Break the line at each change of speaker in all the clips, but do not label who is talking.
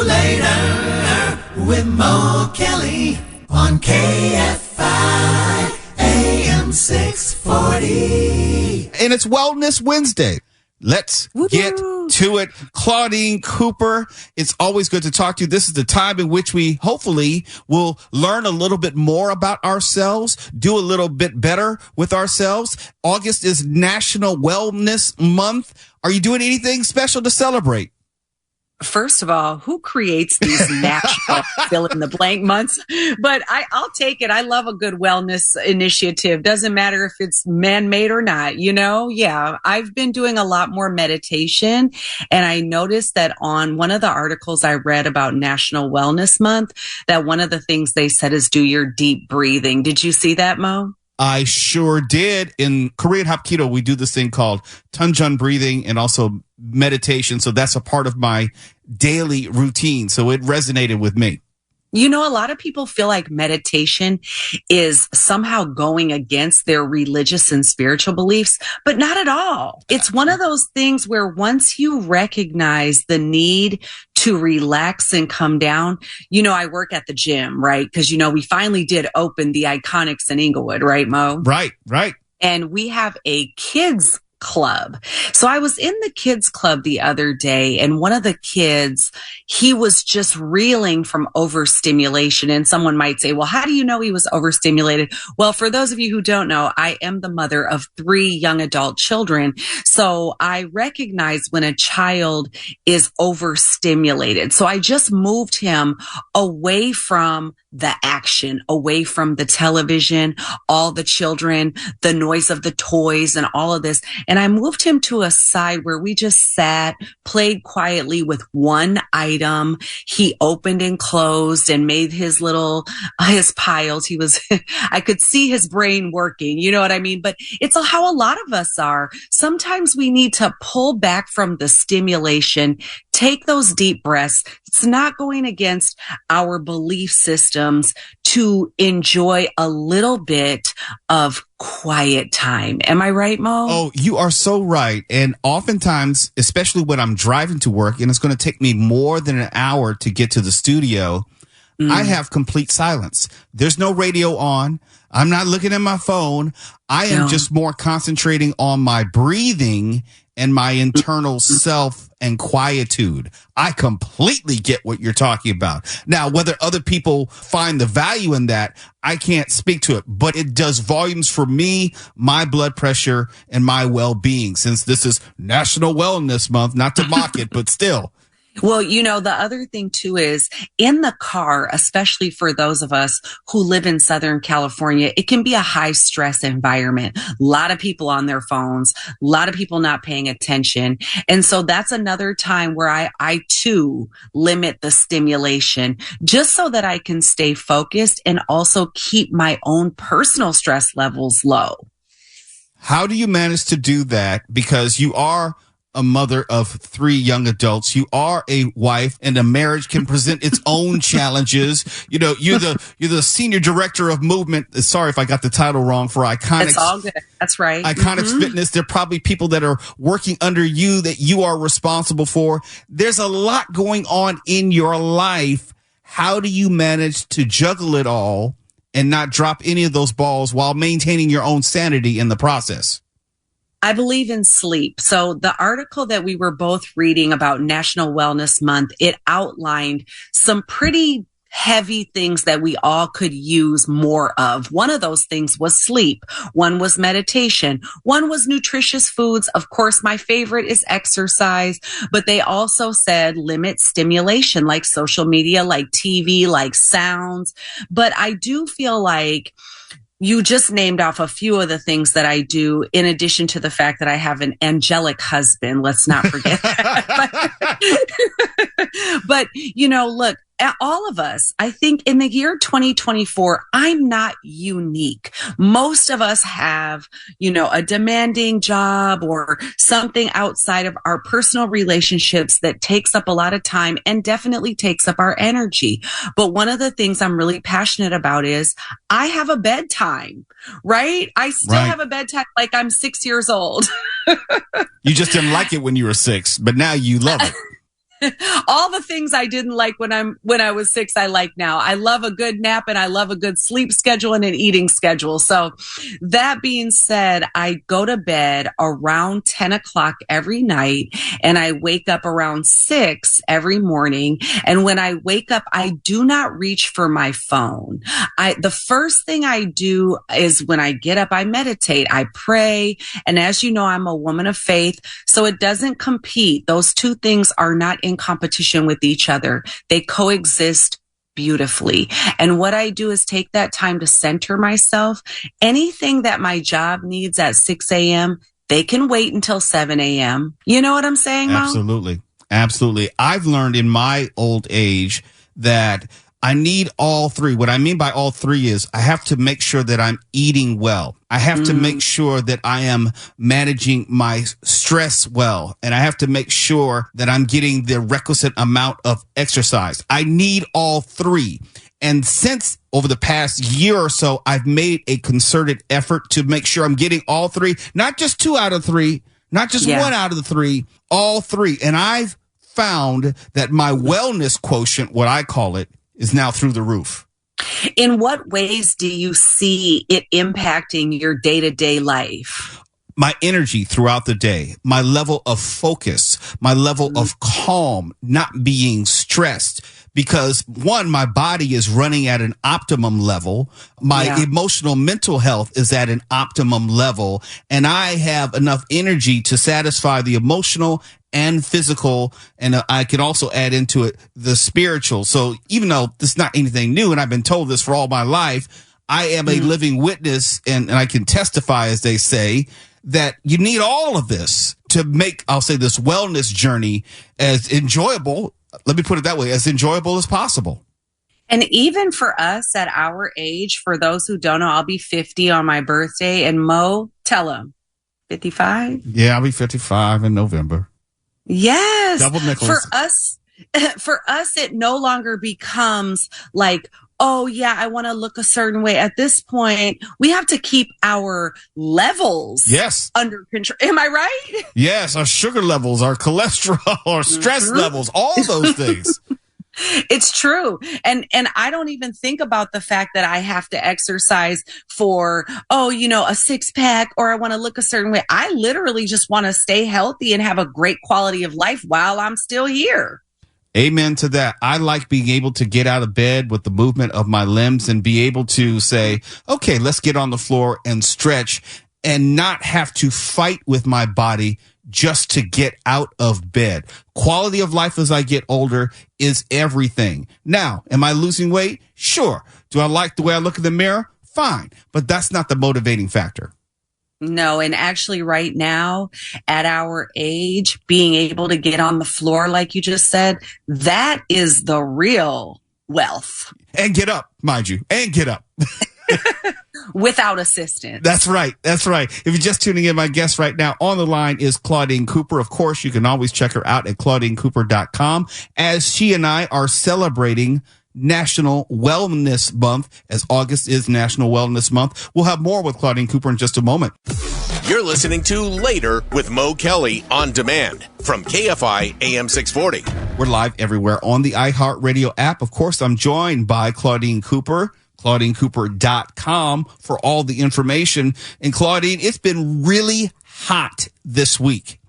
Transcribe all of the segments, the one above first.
Later with Mo Kelly on KFI AM 640.
And it's Wellness Wednesday. Let's get to it. Claudine Cooper, it's always good to talk to you. This is the time in which we hopefully will learn a little bit more about ourselves, do a little bit better with ourselves. August is National Wellness Month. Are you doing anything special to celebrate?
First of all, who creates these natural fill in the blank months? But I'll take it. I love a good wellness initiative. Doesn't matter if it's man-made or not, you know? Yeah, I've been doing a lot more meditation, and I noticed that on one of the articles I read about National Wellness Month, that one of the things they said is do your deep breathing. Did you see that, Mo?
I sure did. In Korean Hapkido, we do this thing called Tunjun breathing and also meditation. So that's a part of my daily routine. So it resonated with me.
You know, a lot of people feel like meditation is somehow going against their religious and spiritual beliefs, but not at all. It's one of those things where once you recognize the need to relax and come down, you know, I work at the gym, right? Because, you know, we finally did open the Iconics in Inglewood, right, Mo?
Right.
And we have a kids club. So I was in the kids club the other day, and one of the kids, he was just reeling from overstimulation. And someone might say, well, how do you know he was overstimulated? Well, for those of you who don't know, I am the mother of 3 young adult children. So I recognize when a child is overstimulated. So I just moved him away from the action, away from the television, all the children, the noise of the toys and all of this. And I moved him to a side where we just sat, played quietly with one item. He opened and closed and made his piles. I could see his brain working. You know what I mean? But it's how a lot of us are. Sometimes we need to pull back from the stimulation, take those deep breaths. It's not going against our belief systems to enjoy a little bit of quiet time. Am I right, Mo?
Oh, you are so right. And oftentimes, especially when I'm driving to work and it's going to take me more than an hour to get to the studio, I have complete silence. There's no radio on. I'm not looking at my phone. I am just more concentrating on my breathing and my internal self and quietude. I completely get what you're talking about. Now, whether other people find the value in that, I can't speak to it, but it does volumes for me, my blood pressure, and my well-being, since this is National Wellness Month, not to mock it, but still.
Well, you know, the other thing too is in the car, especially for those of us who live in Southern California, it can be a high stress environment. A lot of people on their phones, a lot of people not paying attention. And so that's another time where I too limit the stimulation just so that I can stay focused and also keep my own personal stress levels low.
How do you manage to do that? Because you are a mother of 3 young adults. You are a wife, and a marriage can present its own challenges. You know, you're the senior director of movement. Sorry if I got the title wrong for Iconics.
It's all good. That's right.
Iconics Fitness. There are probably people that are working under you that you are responsible for. There's a lot going on in your life. How do you manage to juggle it all and not drop any of those balls while maintaining your own sanity in the process?
I believe in sleep. So the article that we were both reading about National Wellness Month, it outlined some pretty heavy things that we all could use more of. One of those things was sleep. One was meditation. One was nutritious foods. Of course, my favorite is exercise, but they also said limit stimulation like social media, like TV, like sounds. But I do feel like you just named off a few of the things that I do, in addition to the fact that I have an angelic husband. Let's not forget that. But, you know, look, all of us, I think in the year 2024, I'm not unique. Most of us have, you know, a demanding job or something outside of our personal relationships that takes up a lot of time and definitely takes up our energy. But one of the things I'm really passionate about is I have a bedtime, right? I still have a bedtime like I'm 6 years old.
You just didn't like it when you were 6, but now you love it.
All the things I didn't like when I was 6, I like now. I love a good nap and I love a good sleep schedule and an eating schedule. So that being said, I go to bed around 10 o'clock every night and I wake up around 6 every morning. And when I wake up, I do not reach for my phone. The first thing I do is when I get up, I meditate, I pray. And as you know, I'm a woman of faith, so it doesn't compete. Those two things are not in competition with each other. They coexist beautifully. And what I do is take that time to center myself. Anything that my job needs at 6 a.m., they can wait until 7 a.m. You know what I'm saying, Mo?
Absolutely. Absolutely. I've learned in my old age that I need all three. What I mean by all three is I have to make sure that I'm eating well. I have to make sure that I am managing my stress well. And I have to make sure that I'm getting the requisite amount of exercise. I need all three. And since over the past year or so, I've made a concerted effort to make sure I'm getting all three, not just 2 out of 3, not just 1 out of the 3, all 3. And I've found that my wellness quotient, what I call it, is now through the roof.
In what ways do you see it impacting your day-to-day life?
My energy throughout the day, my level of focus, my level of calm, not being stressed. Because one, my body is running at an optimum level. My emotional mental health is at an optimum level. And I have enough energy to satisfy the emotional and physical. And I can also add into it the spiritual. So even though this is not anything new, and I've been told this for all my life, I am a living witness and I can testify, as they say, that you need all of this to make, I'll say, this wellness journey as enjoyable. Let me put it that way, as enjoyable as possible.
And even for us at our age, for those who don't know, I'll be 50 on my birthday. And Mo, tell them, 55?
Yeah, I'll be 55 in November.
Yes.
Double nickels.
For us, it no longer becomes like, oh yeah, I want to look a certain way. At this point, we have to keep our levels under control. Am I right?
Yes, our sugar levels, our cholesterol, our stress levels, all those things.
It's true. And I don't even think about the fact that I have to exercise for, a 6-pack or I want to look a certain way. I literally just want to stay healthy and have a great quality of life while I'm still here.
Amen to that. I like being able to get out of bed with the movement of my limbs and be able to say, okay, let's get on the floor and stretch and not have to fight with my body just to get out of bed. Quality of life as I get older is everything. Now, am I losing weight? Sure. Do I like the way I look in the mirror? Fine. But that's not the motivating factor.
No, and actually right now at our age, being able to get on the floor, like you just said, that is the real wealth.
And get up, mind you, and get up.
Without assistance.
That's right. That's right. If you're just tuning in, my guest right now on the line is Claudine Cooper. Of course, you can always check her out at ClaudineCooper.com as she and I are celebrating National Wellness Month, as August is National Wellness Month. We'll have more with Claudine Cooper in just a moment.
You're listening to Later with Mo Kelly on demand from KFI AM 640.
We're live everywhere on the iHeartRadio app. Of course, I'm joined by Claudine Cooper, ClaudineCooper.com for all the information. And Claudine, it's been really hot this week.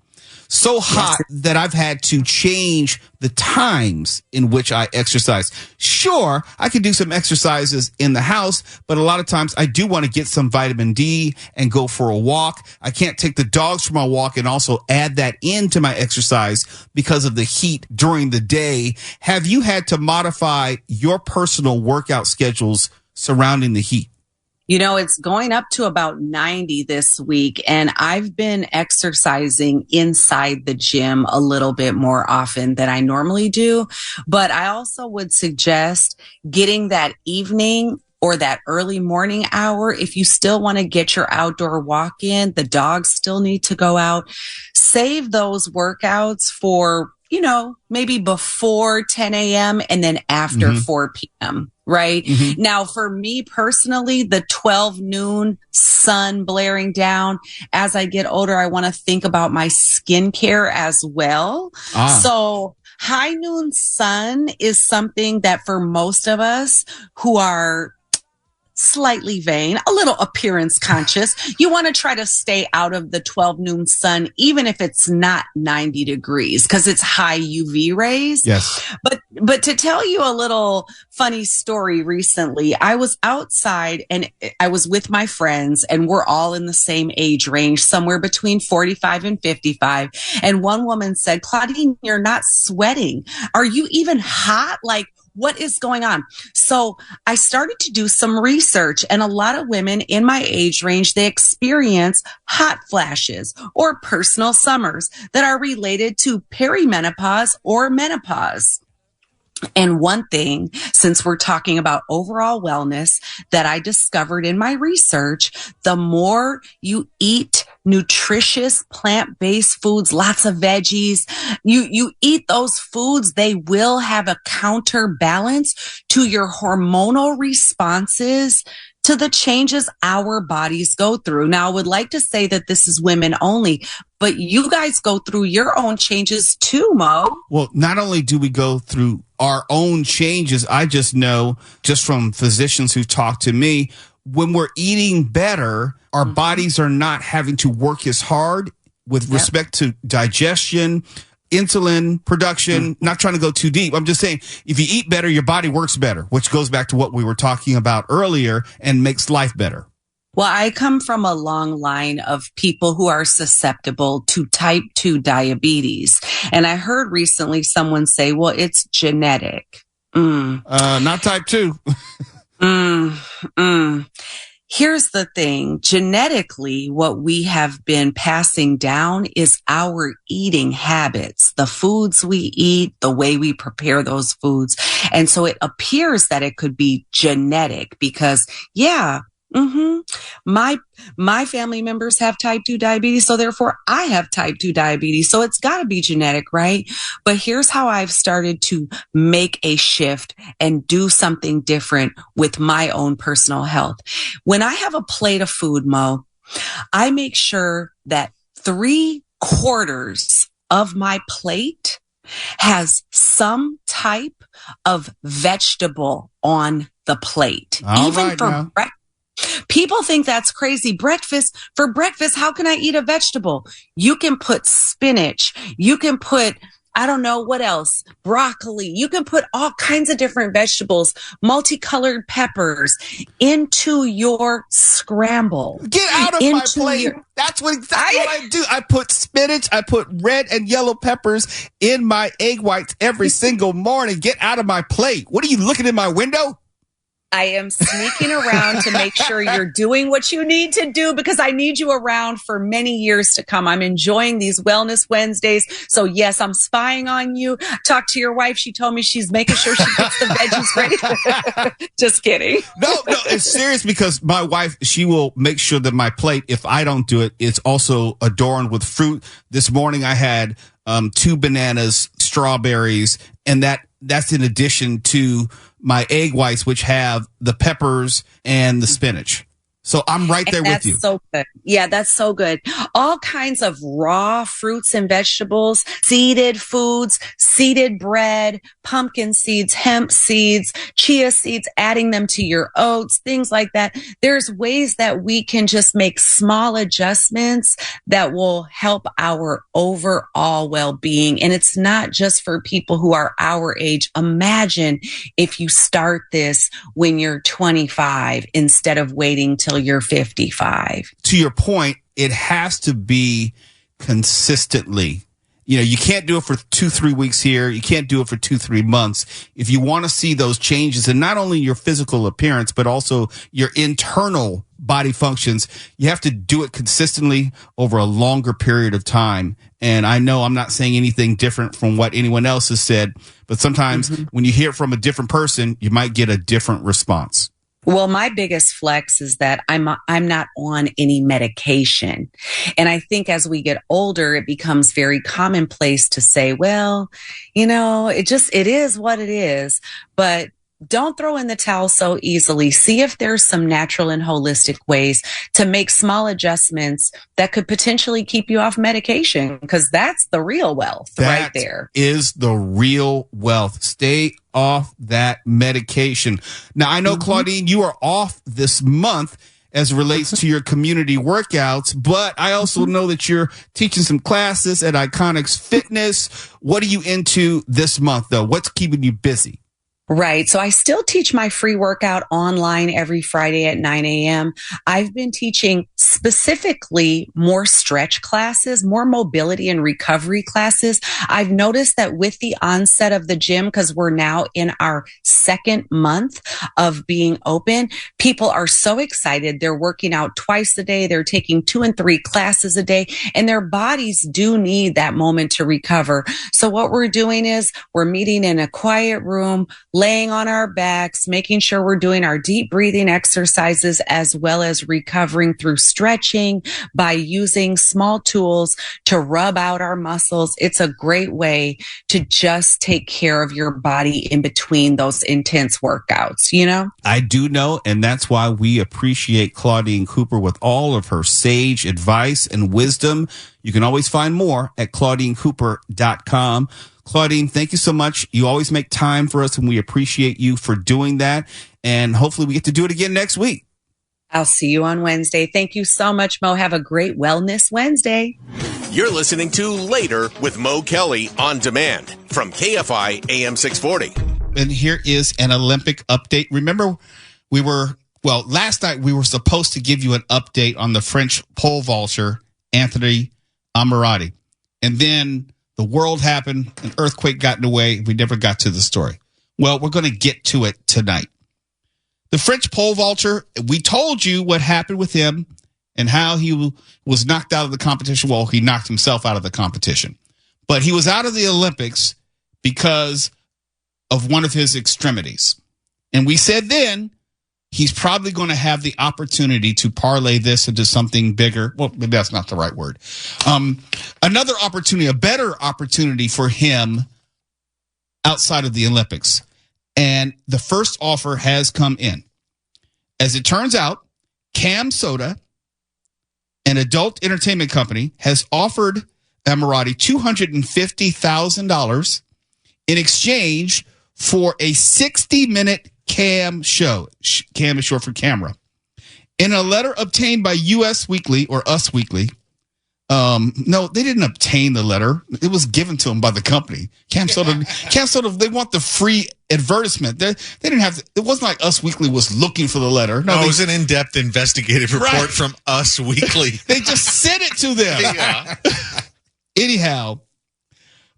So hot that I've had to change the times in which I exercise. Sure, I can do some exercises in the house, but a lot of times I do want to get some vitamin D and go for a walk. I can't take the dogs for my walk and also add that into my exercise because of the heat during the day. Have you had to modify your personal workout schedules surrounding the heat?
It's going up to about 90 this week, and I've been exercising inside the gym a little bit more often than I normally do. But I also would suggest getting that evening or that early morning hour. If you still want to get your outdoor walk in, the dogs still need to go out. Save those workouts for, maybe before 10 a.m. and then after 4 p.m. Right. Now, for me personally, the 12 noon sun blaring down, as I get older, I want to think about my skincare as well. So high noon sun is something that for most of us who are slightly vain, a little appearance conscious, you want to try to stay out of the 12 noon sun, even if it's not 90 degrees, because it's high UV rays.
Yes.
But to tell you a little funny story recently, I was outside and I was with my friends, and we're all in the same age range, somewhere between 45 and 55. And one woman said, Claudine, you're not sweating. Are you even hot? Like, what is going on? So I started to do some research, and a lot of women in my age range, they experience hot flashes or personal summers that are related to perimenopause or menopause. And one thing, since we're talking about overall wellness, that I discovered in my research, the more you eat nutritious plant-based foods, lots of veggies, you eat those foods, they will have a counterbalance to your hormonal responses to the changes our bodies go through. Now, I would like to say that this is women only, but you guys go through your own changes too, Mo.
Well, not only do we go through our own changes, I just know just from physicians who've talked to me, when we're eating better, our bodies are not having to work as hard with respect to digestion, insulin production. Not trying to go too deep. I'm just saying, if you eat better, your body works better, which goes back to what we were talking about earlier and makes life better.
Well, I come from a long line of people who are susceptible to type 2 diabetes. And I heard recently someone say, well, it's genetic.
Not type 2.
Here's the thing. Genetically, what we have been passing down is our eating habits, the foods we eat, the way we prepare those foods. And so it appears that it could be genetic because, my family members have type 2 diabetes, so therefore I have type 2 diabetes. So it's got to be genetic, right? But here's how I've started to make a shift and do something different with my own personal health. When I have a plate of food, Mo, I make sure that 3/4 of my plate has some type of vegetable on the plate. Even for breakfast. People think that's crazy. For breakfast, how can I eat a vegetable? You can put spinach. You can put, I don't know what else, broccoli. You can put all kinds of different vegetables, multicolored peppers into your scramble.
Get out of my plate. That's exactly what I do. I put spinach, I put red and yellow peppers in my egg whites every single morning. Get out of my plate. What are you looking in my window?
I am sneaking around to make sure you're doing what you need to do because I need you around for many years to come. I'm enjoying these Wellness Wednesdays. So yes, I'm spying on you. Talk to your wife. She told me she's making sure she gets the veggies ready. Just kidding.
No, it's serious because my wife, she will make sure that my plate, if I don't do it, it's also adorned with fruit. This morning I had 2 bananas, strawberries, and that's in addition to my egg whites, which have the peppers and the spinach. So I'm right there with you.
That's so good. Yeah, that's so good. All kinds of raw fruits and vegetables, seeded foods, seeded bread, pumpkin seeds, hemp seeds, chia seeds, adding them to your oats, things like that. There's ways that we can just make small adjustments that will help our overall well-being. And it's not just for people who are our age. Imagine if you start this when you're 25 instead of waiting till you're 55.
To your point, it has to be consistently. You can't do it for 2-3 weeks here. You can't do it for 2-3 months. If you want to see those changes in not only your physical appearance, but also your internal body functions, you have to do it consistently over a longer period of time. And I know I'm not saying anything different from what anyone else has said, but sometimes when you hear it from a different person, you might get a different response.
Well, my biggest flex is that I'm not on any medication. And I think as we get older, it becomes very commonplace to say, well, it is what it is. But don't throw in the towel so easily. See if there's some natural and holistic ways to make small adjustments that could potentially keep you off medication, because that's the real wealth right there.
That is the real wealth. Stay off that medication. Now, I know, Claudine, you are off this month as it relates to your community workouts, but I also know that you're teaching some classes at Iconics Fitness. What are you into this month, though? What's keeping you busy?
Right. So I still teach my free workout online every Friday at 9 a.m. I've been teaching specifically more stretch classes, more mobility and recovery classes. I've noticed that with the onset of the gym, because we're now in our second month of being open, people are so excited. They're working out twice a day. They're taking 2 and 3 classes a day, and their bodies do need that moment to recover. So what we're doing is we're meeting in a quiet room, laying on our backs, making sure we're doing our deep breathing exercises, as well as recovering through stretching by using small tools to rub out our muscles. It's a great way to just take care of your body in between those intense workouts, you know?
I do know, and that's why we appreciate Claudine Cooper with all of her sage advice and wisdom. You can always find more at ClaudineCooper.com. Claudine, thank you so much. You always make time for us, and we appreciate you for doing that. And hopefully we get to do it again next week.
I'll see you on Wednesday. Thank you so much, Mo. Have a great Wellness Wednesday.
You're listening to Later with Mo Kelly on demand from KFI AM 640.
And here is an Olympic update. Remember, last night we were supposed to give you an update on the French pole vaulter, Anthony Ammirati. And then the world happened, an earthquake got in the way. We never got to the story. Well, we're going to get to it tonight. The French pole vaulter, we told you what happened with him and how he was knocked out of the competition. Well, he knocked himself out of the competition. But he was out of the Olympics because of one of his extremities. And we said then he's probably going to have the opportunity to parlay this into something bigger. Well, maybe that's not the right word. Another opportunity, a better opportunity for him outside of the Olympics. And the first offer has come in. As it turns out, Cam Soda, an adult entertainment company, has offered Ammirati $250,000 in exchange for a 60-minute Cam show. Cam is short for camera. In a letter obtained by Us Weekly or Us Weekly, no, they didn't obtain the letter. It was given to them by the company. Cam Soda, they want the free advertisement. They didn't have. It wasn't like Us Weekly was looking for the letter.
No, it was an in-depth investigative report from Us Weekly.
They just sent it to them.
Yeah.
Anyhow,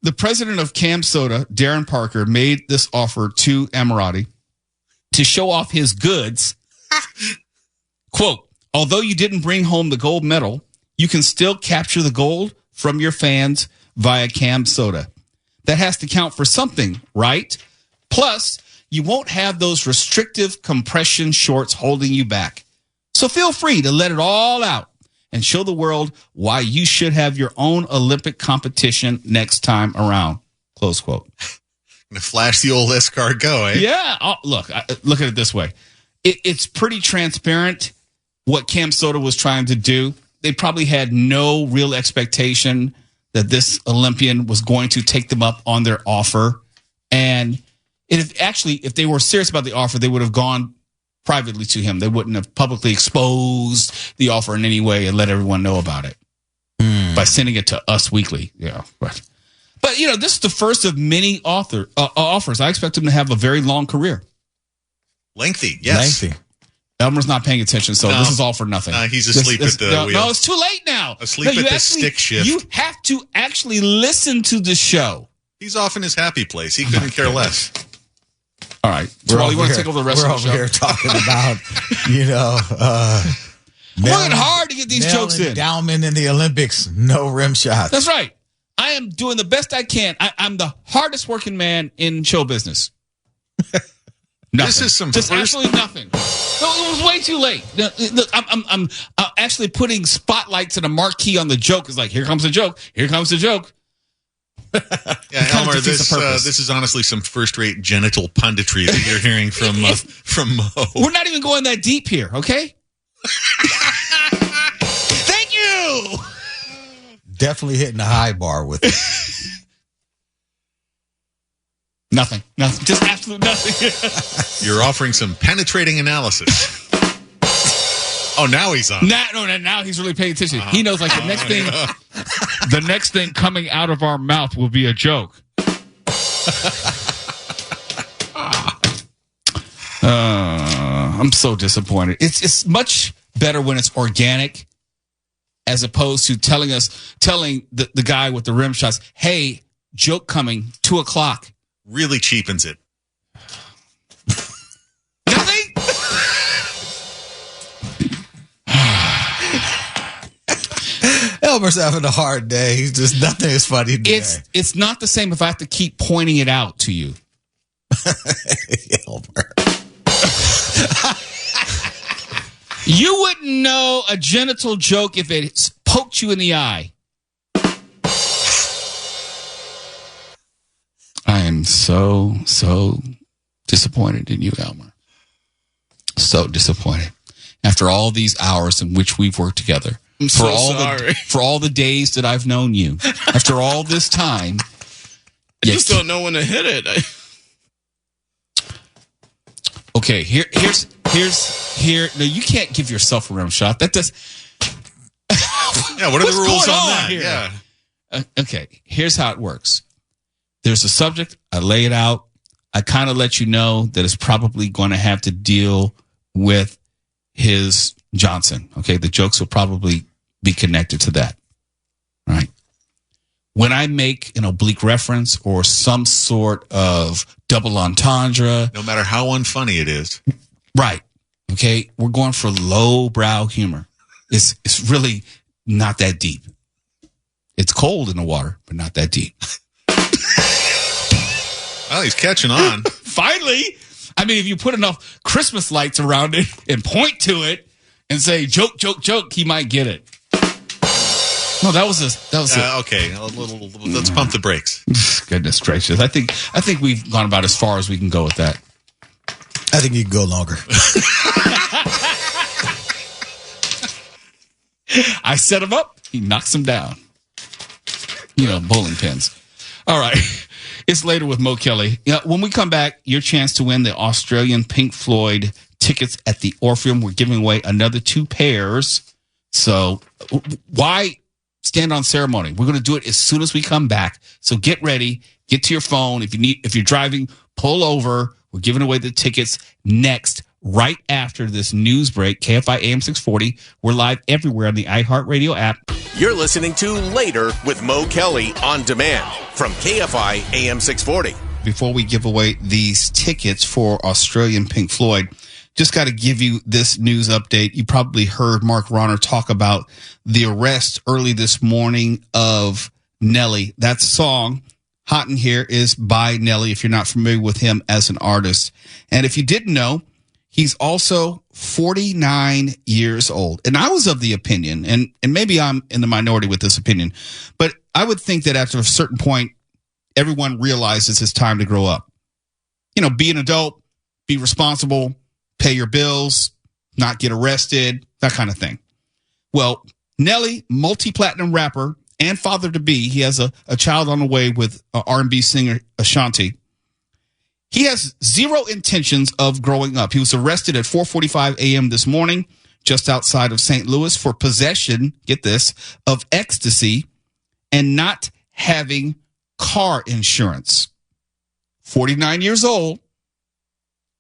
the president of Cam Soda, Darren Parker, made this offer to Ammirati to show off his goods. Quote, although you didn't bring home the gold medal, you can still capture the gold from your fans via Cam Soda. That has to count for something, right? Plus, you won't have those restrictive compression shorts holding you back. So feel free to let it all out and show the world why you should have your own Olympic competition next time around. Close quote.
Gonna flash the old escargot, eh?
Yeah. Oh, look at it this way. It's pretty transparent what Cam Soda was trying to do. They probably had no real expectation that this Olympian was going to take them up on their offer. And if they were serious about the offer, they would have gone privately to him. They wouldn't have publicly exposed the offer in any way and let everyone know about it by sending it to Us Weekly. Yeah. But this is the first of many offers. I expect him to have a very long career.
Lengthy, yes.
Lengthy. Elmer's not paying attention, so this is all for nothing.
He's asleep at the wheel.
No, it's too late now.
Asleep at the stick shift.
You have to actually listen to the show.
He's off in his happy place. He couldn't care less.
All right. Terrell, you want to take over the rest of the show?
We're over here talking about,
I'm working hard to get these jokes in.
Endowment in the Olympics, no rim shots.
That's right. I am doing the best I can. I'm the hardest working man in show business. Nothing.
This is
just absolutely nothing. No, it was way too late. Look, I'm actually putting spotlights and a marquee on the joke. It's like, here comes the joke. Here comes the joke.
Yeah, Elmer, this is honestly some first-rate genital punditry that you're hearing from Mo.
We're not even going that deep here, okay? Thank you!
Definitely hitting the high bar with it.
Nothing. Just absolute nothing.
You're offering some penetrating analysis. Oh, now he's on.
Now he's really paying attention. He knows like the next thing coming out of our mouth will be a joke.
I'm so disappointed. It's much better when it's organic as opposed to telling the guy with the rim shots, hey, joke coming, 2:00.
Really cheapens it.
Nothing?
Elmer's having a hard day. He's just nothing is funny today.
It's not the same if I have to keep pointing it out to you.
Elmer.
You wouldn't know a genital joke if it poked you in the eye. I am so disappointed in you, Elmer. So disappointed. After all these hours in which we've worked together.
I'm so sorry.
For all the days that I've known you. After all this time.
I just don't know when to hit it.
Okay, here. No, you can't give yourself a rim shot. That does.
Yeah, what are the rules on that?
Here?
Yeah.
Okay, here's how it works. There's a subject. I lay it out. I kind of let you know that it's probably going to have to deal with his Johnson. Okay, the jokes will probably be connected to that. Right. When I make an oblique reference or some sort of double entendre.
No matter how unfunny it is.
Right. Okay, we're going for low-brow humor. It's really not that deep. It's cold in the water, but not that deep.
Well, he's catching on.
Finally. I mean, if you put enough Christmas lights around it and point to it and say, joke, joke, joke, he might get it. No, that was
okay. Let's pump the brakes.
Goodness gracious. I think we've gone about as far as we can go with that.
I think you can go longer.
I set him up. He knocks him down. Bowling pins. All right. It's later with Mo Kelly. When we come back, your chance to win the Australian Pink Floyd tickets at the Orpheum. We're giving away another 2 pairs. So why stand on ceremony? We're going to do it as soon as we come back. So get ready. Get to your phone. If you're driving, pull over. We're giving away the tickets next, right after this news break. KFI AM 640. We're live everywhere on the iHeartRadio app.
You're listening to Later with Mo Kelly on demand from KFI AM 640.
Before we give away these tickets for Australian Pink Floyd, just got to give you this news update. You probably heard Mark Ronner talk about the arrest early this morning of Nelly. That song, Hot in Here, is by Nelly, if you're not familiar with him as an artist. And if you didn't know, he's also 49 years old. And I was of the opinion, and maybe I'm in the minority with this opinion, but I would think that after a certain point, everyone realizes it's time to grow up. Be an adult, be responsible, pay your bills, not get arrested, that kind of thing. Well, Nelly, multi-platinum rapper and father-to-be, he has a child on the way with R&B singer Ashanti. He has zero intentions of growing up. He was arrested at 4:45 a.m. this morning, just outside of St. Louis, for possession, get this, of ecstasy and not having car insurance. 49 years old,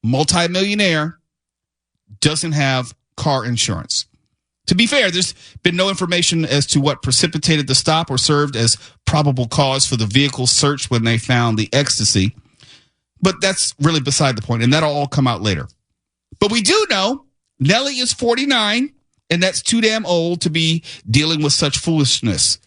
multimillionaire, doesn't have car insurance. To be fair, there's been no information as to what precipitated the stop or served as probable cause for the vehicle search when they found the ecstasy. But that's really beside the point, and that'll all come out later. But we do know Nelly is 49, and that's too damn old to be dealing with such foolishness.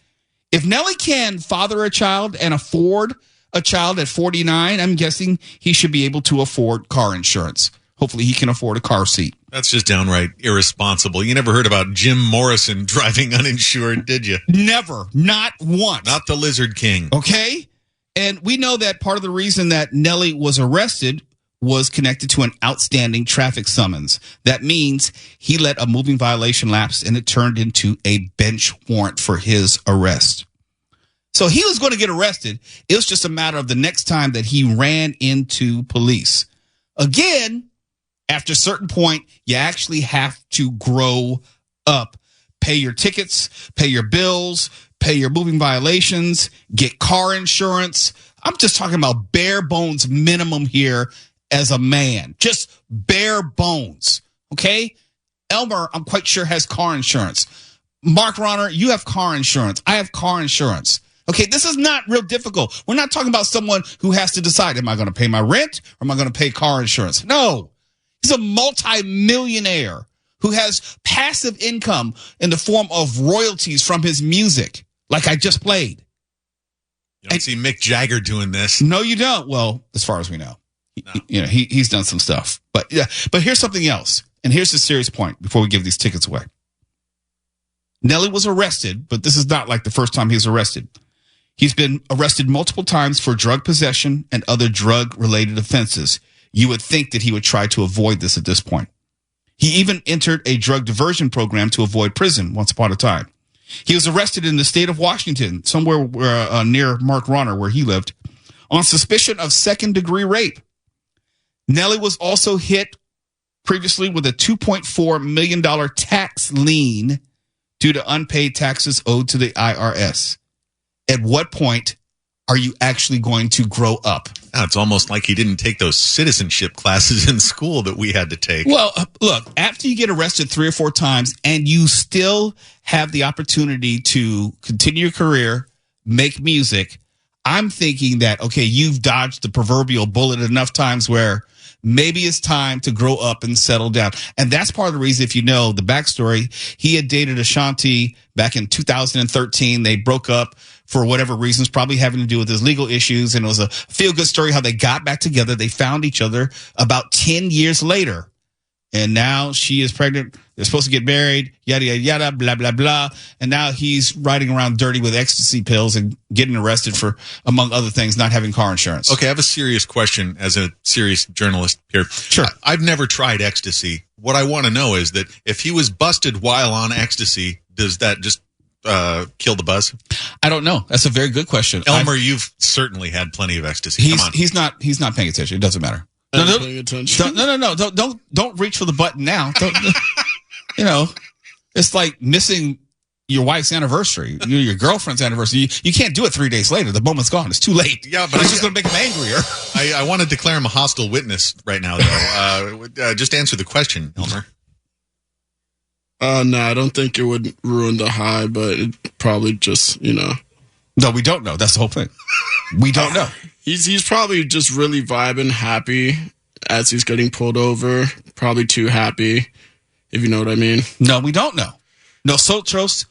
If Nelly can father a child and afford a child at 49, I'm guessing he should be able to afford car insurance. Hopefully he can afford a car seat.
That's just downright irresponsible. You never heard about Jim Morrison driving uninsured, did you?
Never. Not once.
Not the Lizard King.
Okay? And we know that part of the reason that Nelly was arrested was connected to an outstanding traffic summons. That means he let a moving violation lapse and it turned into a bench warrant for his arrest. So he was going to get arrested. It was just a matter of the next time that he ran into police. Again, after a certain point, you actually have to grow up. Pay your tickets, pay your bills, pay your moving violations, get car insurance. I'm just talking about bare bones minimum here as a man. Just bare bones. Okay? Elmer, I'm quite sure, has car insurance. Mark Ronner, you have car insurance. I have car insurance. Okay, this is not real difficult. We're not talking about someone who has to decide, am I going to pay my rent or am I going to pay car insurance? No. He's a multi-millionaire who has passive income in the form of royalties from his music, like I just played.
You don't see Mick Jagger doing this.
No, you don't. Well, as far as we know. No. He's done some stuff. But here's something else. And here's the serious point before we give these tickets away. Nelly was arrested, but this is not like the first time he was arrested. He's been arrested multiple times for drug possession and other drug-related offenses. You would think that he would try to avoid this at this point. He even entered a drug diversion program to avoid prison once upon a time. He was arrested in the state of Washington, somewhere near Mark Ronner, where he lived, on suspicion of second-degree rape. Nelly was also hit previously with a $2.4 million tax lien due to unpaid taxes owed to the IRS. At what point are you actually going to grow up?
Oh, it's almost like he didn't take those citizenship classes in school that we had to take.
Well, look, after you get arrested 3 or 4 times and you still have the opportunity to continue your career, make music, I'm thinking that, okay, you've dodged the proverbial bullet enough times where maybe it's time to grow up and settle down. And that's part of the reason, if you know the backstory, he had dated Ashanti back in 2013. They broke up for whatever reasons, probably having to do with his legal issues. And it was a feel-good story how they got back together. They found each other about 10 years later. And now she is pregnant. They're supposed to get married, yada, yada, yada, blah, blah, blah. And now he's riding around dirty with ecstasy pills and getting arrested for, among other things, not having car insurance.
Okay, I have a serious question as a serious journalist here.
Sure.
I've never tried ecstasy. What I want to know is that if he was busted while on ecstasy, does that just kill the buzz?
I don't know. That's a very good question.
Elmer, you've certainly had plenty of ecstasy. Come on.
He's not paying attention. It doesn't matter.
Paying attention.
No. Don't reach for the button now. It's like missing your wife's anniversary, your girlfriend's anniversary. You can't do it 3 days later. The moment's gone. It's too late.
Yeah, but
it's just going to make him angrier.
I want to declare him a hostile witness right now, though. Just answer the question, Elmer.
No, I don't think it would ruin the high, but it probably just,
No, we don't know. That's the whole thing. We don't know.
He's probably just really vibing, happy as he's getting pulled over. Probably too happy, if you know what I mean.
No, we don't know. Nosotros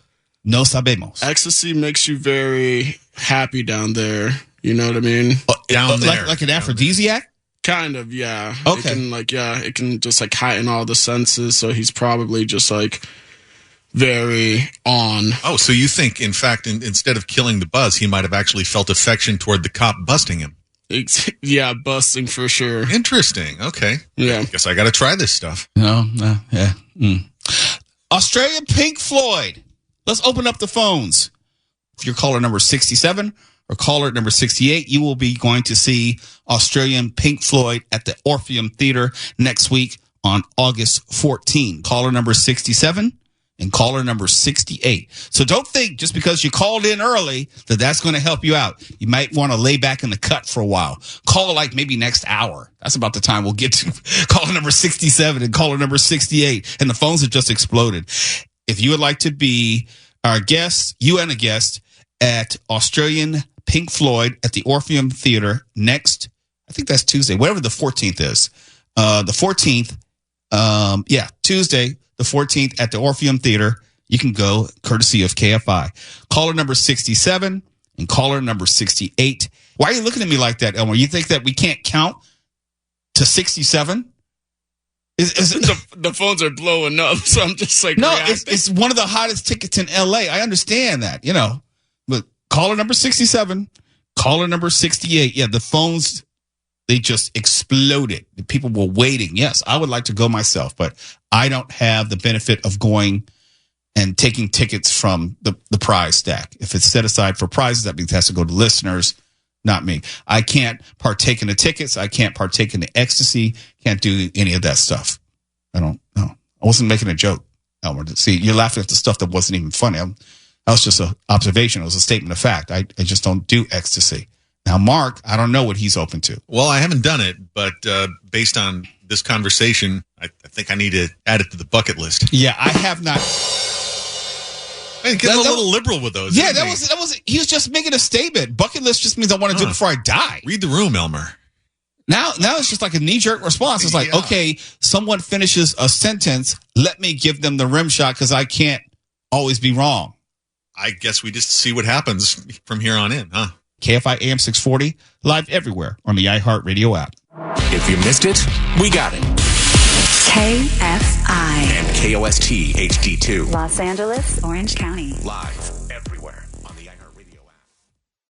no sabemos.
Ecstasy makes you very happy down there. You know what I mean?
Down there.
Like an aphrodisiac?
Kind of, yeah.
Okay.
It can just like heighten all the senses. So he's probably just like very on.
Oh, so you think, in fact, instead of killing the buzz, he might have actually felt affection toward the cop busting him?
Yeah, busting for sure.
Interesting. Okay.
Yeah.
Guess I got to try this stuff.
No, yeah. Australian Pink Floyd. Let's open up the phones. If you're caller number 67 or caller number 68, you will be going to see Australian Pink Floyd at the Orpheum Theater next week on August 14. Caller number 67 and caller number 68. So don't think just because you called in early that that's going to help you out. You might want to lay back in the cut for a while. Call like maybe next hour. That's about the time we'll get to caller number 67 and caller number 68. And the phones have just exploded. If you would like to be our guest, you and a guest at Australian Pink Floyd at the Orpheum Theater next, I think that's Tuesday, whatever the 14th is. The 14th, Tuesday, the 14th at the Orpheum Theater. You can go courtesy of KFI. Caller number 67 and caller number 68. Why are you looking at me like that, Elmer? You think that we can't count to 67?
The phones are blowing up, so I'm just like,
no, it's one of the hottest tickets in LA. I understand that, But caller number 67, Caller number 68. Yeah, the phones, they just exploded. People were waiting. Yes, I would like to go myself, but I don't have the benefit of going and taking tickets from the prize stack. If it's set aside for prizes, that means it has to go to listeners, not me. I can't partake in the tickets. I can't partake in the ecstasy. Can't do any of that stuff. I don't know. I wasn't making a joke, Elmer. See, you're laughing at the stuff that wasn't even funny. That was just an observation. It was a statement of fact. I just don't do ecstasy. Now, Mark, I don't know what he's open to.
Well, I haven't done it, but based on this conversation, I think I need to add it to the bucket list.
Yeah, I have not.
Hey, get a little liberal with those.
Yeah, that was. He was just making a statement. Bucket list just means I want to do it before I die.
Read the room, Elmer.
Now it's just like a knee-jerk response. It's like, okay, someone finishes a sentence, let me give them the rim shot because I can't always be wrong.
I guess we just see what happens from here on in, huh?
KFI AM 640, live everywhere on the iHeartRadio app.
If you missed it, we got it.
KFI
And KOST HD2.
Los Angeles, Orange County.
Live.